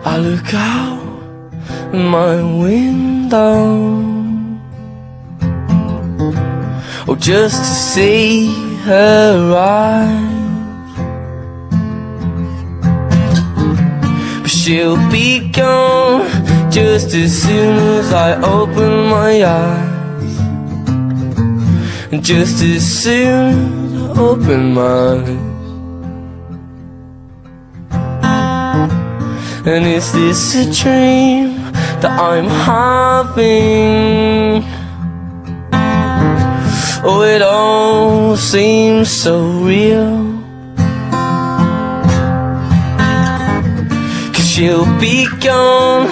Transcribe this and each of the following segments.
I look out my window, oh, just to see her eyes, but she'll be gone just as soon as I open my eyes, and just as soon as I open my eyes. And is this a dream that I'm having? Oh, it all seems so real, 'cause she'll be gone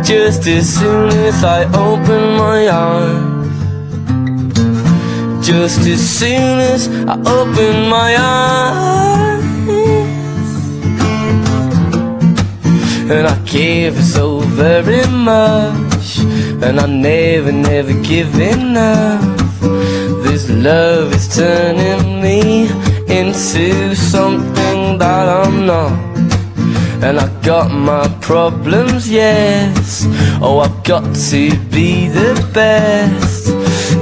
just as soon as I open my eyes, just as soon as I open my eyes. And I give her so very much, and I never give enough. This love is turning me into something that I'm not. And I got my problems, yes, oh, I've got to be the best.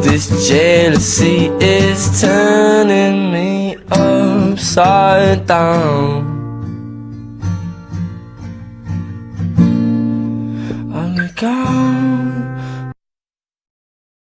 This jealousy is turning me upside down. I look out